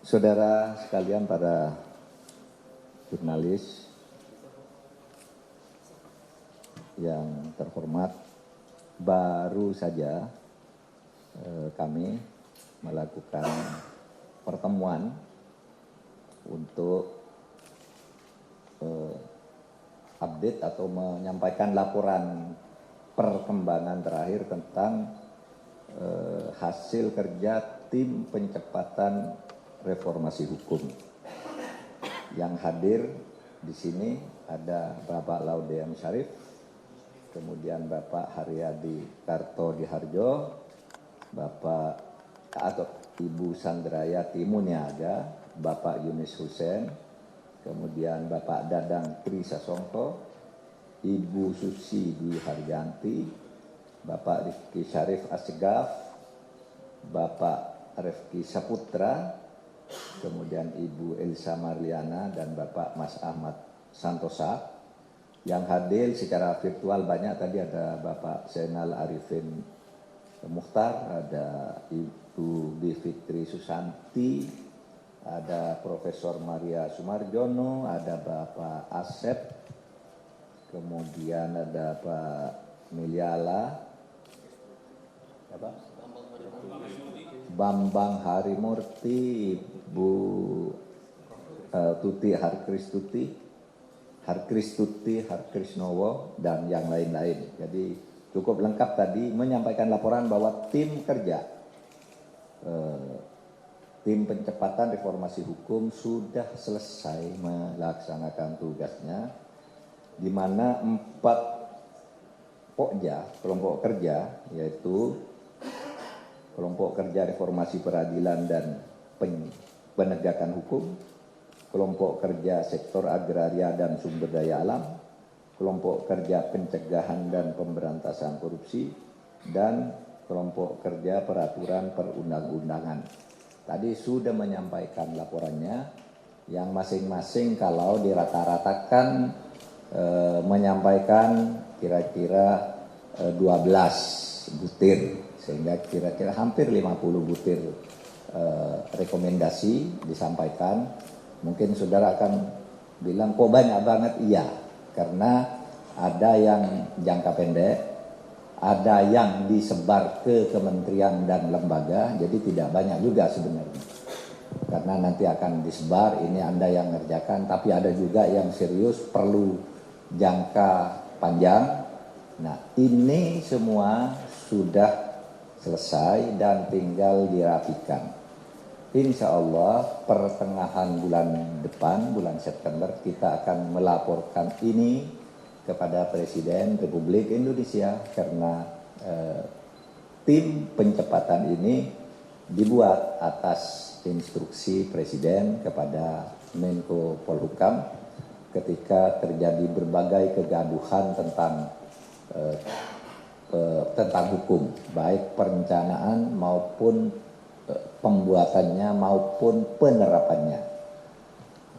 Saudara sekalian, para jurnalis yang terhormat, baru saja kami melakukan pertemuan untuk update atau menyampaikan laporan perkembangan terakhir tentang hasil kerja tim pencepatan reformasi hukum. Yang hadir di sini ada Bapak Laude M. Syarif, kemudian Bapak Haryadi Kartodiharjo, Bapak atau Ibu Sandrayati Muniaga, Bapak Yunis Hussein, kemudian Bapak Dadang Trisasongko, Ibu Susi Dwi Haryanti, Bapak Rifki Syarif Asgaf, Bapak Rifki Saputra, kemudian Ibu Elsa Marliana dan Bapak Mas Ahmad Santosa. Yang hadir secara virtual banyak, tadi ada Bapak Zainal Arifin Mukhtar, ada Ibu Bivitri Susanti, ada Profesor Maria Sumarjono, ada Bapak Asep, kemudian ada Pak Miliala, Bambang Harimurti, Bu Tuti Harkrisnowo, dan yang lain-lain. Jadi cukup lengkap tadi menyampaikan laporan bahwa tim kerja tim pencepatan reformasi hukum sudah selesai melaksanakan tugasnya, di mana 4 pokja, kelompok kerja, yaitu kelompok kerja reformasi peradilan dan penegakan hukum, kelompok kerja sektor agraria dan sumber daya alam, kelompok kerja pencegahan dan pemberantasan korupsi, dan kelompok kerja peraturan perundang-undangan. Tadi sudah menyampaikan laporannya, yang masing-masing kalau dirata-ratakan menyampaikan kira-kira 12 butir, sehingga kira-kira hampir 50 butir rekomendasi disampaikan. Mungkin saudara akan bilang, kok banyak banget? Iya, karena ada yang jangka pendek, ada yang disebar ke kementerian dan lembaga, jadi tidak banyak juga sebenarnya. Karena nanti akan disebar, ini Anda yang ngerjakan, tapi ada juga yang serius perlu jangka panjang. Nah, ini semua sudah selesai dan tinggal dirapikan. Insya Allah pertengahan bulan depan, bulan September, kita akan melaporkan ini kepada Presiden Republik Indonesia, karena tim pencepatan ini dibuat atas instruksi Presiden kepada Menko Polhukam ketika terjadi berbagai kegaduhan tentang hukum, baik perencanaan maupun pembuatannya maupun penerapannya.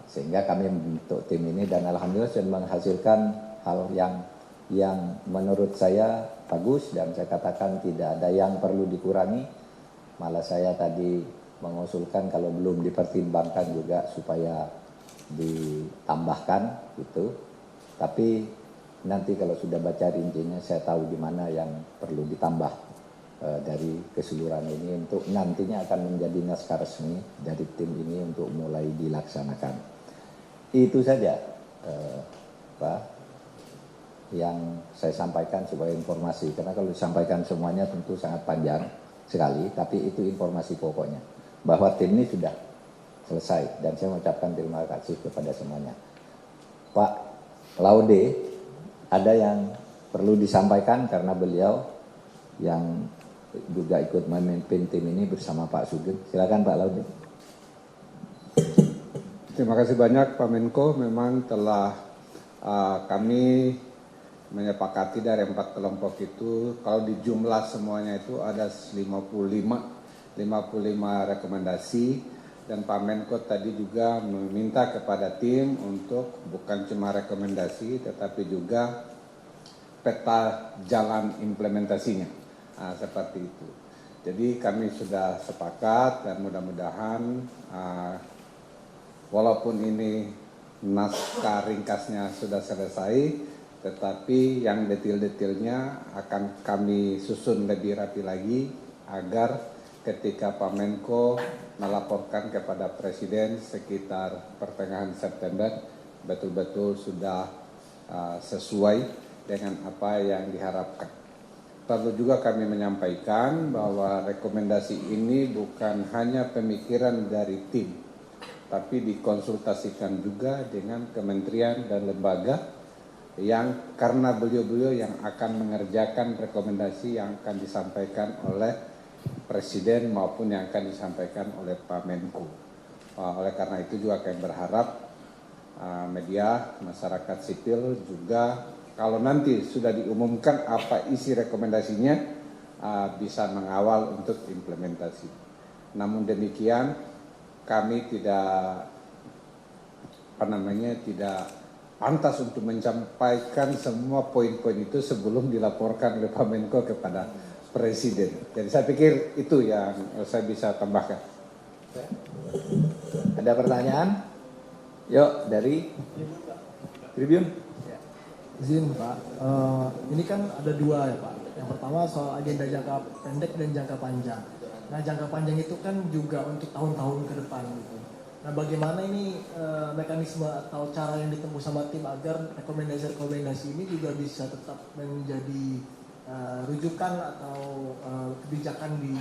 Sehingga kami membentuk tim ini dan alhamdulillah sudah menghasilkan hal yang menurut saya bagus, dan saya katakan tidak ada yang perlu dikurangi. Malah saya tadi mengusulkan kalau belum dipertimbangkan juga supaya ditambahkan gitu. Tapi nanti kalau sudah baca rincinya saya tahu di mana yang perlu ditambah dari keseluruhan ini, untuk nantinya akan menjadi naskah resmi dari tim ini untuk mulai dilaksanakan. Itu saja Pak yang saya sampaikan sebagai informasi, karena kalau disampaikan semuanya tentu sangat panjang sekali, tapi itu informasi pokoknya bahwa tim ini sudah selesai, dan saya mengucapkan terima kasih kepada semuanya. Pak Laude, ada yang perlu disampaikan karena beliau yang juga ikut memimpin tim ini bersama Pak Sugeng. Silakan Pak Laude. Terima kasih banyak Pak Menko. Memang telah kami menyepakati dari 4 kelompok itu, kalau di jumlah semuanya itu ada 55 rekomendasi, dan Pak Menko tadi juga meminta kepada tim untuk bukan cuma rekomendasi tetapi juga peta jalan implementasinya. Seperti itu. Jadi kami sudah sepakat dan mudah-mudahan walaupun ini naskah ringkasnya sudah selesai, tetapi yang detail-detailnya akan kami susun lebih rapi lagi agar ketika Pak Menko melaporkan kepada Presiden sekitar pertengahan September betul-betul sudah sesuai dengan apa yang diharapkan. Perlu juga kami menyampaikan bahwa rekomendasi ini bukan hanya pemikiran dari tim, tapi dikonsultasikan juga dengan kementerian dan lembaga yang karena beliau-beliau yang akan mengerjakan rekomendasi yang akan disampaikan oleh Presiden maupun yang akan disampaikan oleh Pak Menko. Oleh karena itu juga kami berharap media, masyarakat sipil juga kalau nanti sudah diumumkan apa isi rekomendasinya bisa mengawal untuk implementasi. Namun demikian kami tidak tidak pantas untuk menyampaikan semua poin-poin itu sebelum dilaporkan oleh Pak Menko kepada Presiden. Jadi saya pikir itu yang saya bisa tambahkan. Ada pertanyaan? Yuk dari Tribun. Izin Pak, ini kan ada dua ya Pak. Yang pertama soal agenda jangka pendek dan jangka panjang. Nah jangka panjang itu kan juga untuk tahun-tahun ke depan gitu. Nah bagaimana ini mekanisme atau cara yang ditempuh sama tim agar rekomendasi-rekomendasi ini juga bisa tetap menjadi rujukan atau kebijakan di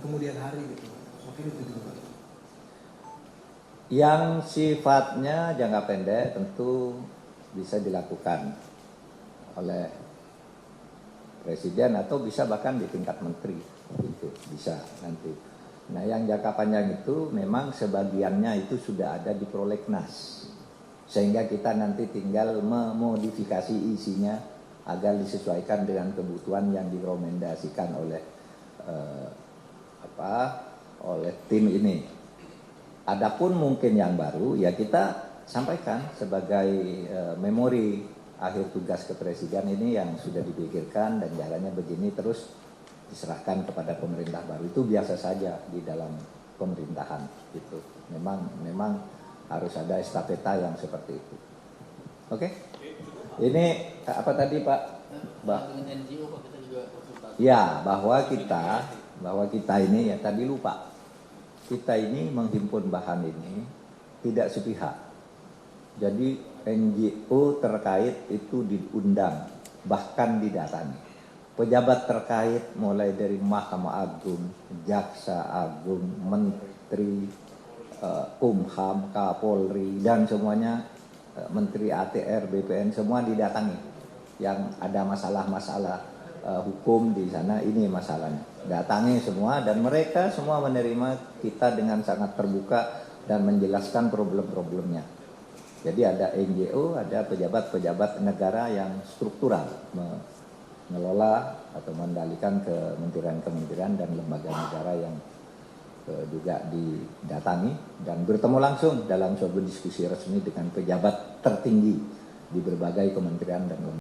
kemudian hari gitu. Mungkin itu juga. Yang sifatnya jangka pendek tentu bisa dilakukan oleh Presiden atau bisa bahkan di tingkat menteri, itu bisa nanti. Nah yang jangka panjang itu memang sebagiannya itu sudah ada di prolegnas, sehingga kita nanti tinggal memodifikasi isinya agar disesuaikan dengan kebutuhan yang direkomendasikan oleh oleh tim ini. Adapun mungkin yang baru ya kita sampaikan sebagai memori akhir tugas kepresiden ini yang sudah dipikirkan dan jalannya begini terus diserahkan kepada pemerintah baru. Itu biasa saja di dalam pemerintahan itu. Memang harus ada estafeta yang seperti itu. Oke? Ini apa tadi Pak? Ya, bahwa kita ini ya tadi lupa. Kita ini menghimpun bahan ini tidak sepihak. Jadi NGO terkait itu diundang, bahkan didatangi. Pejabat terkait mulai dari Mahkamah Agung, Jaksa Agung, Menteri Kumham, Kapolri, dan semuanya Menteri ATR, BPN, semua didatangi. Yang ada masalah-masalah hukum di sana, ini masalahnya. Datangi semua dan mereka semua menerima kita dengan sangat terbuka dan menjelaskan problem-problemnya. Jadi ada NGO, ada pejabat-pejabat negara yang struktural mengelola atau mengendalikan kementerian-kementerian dan lembaga negara yang juga didatangi dan bertemu langsung dalam suatu diskusi resmi dengan pejabat tertinggi di berbagai kementerian dan lembaga.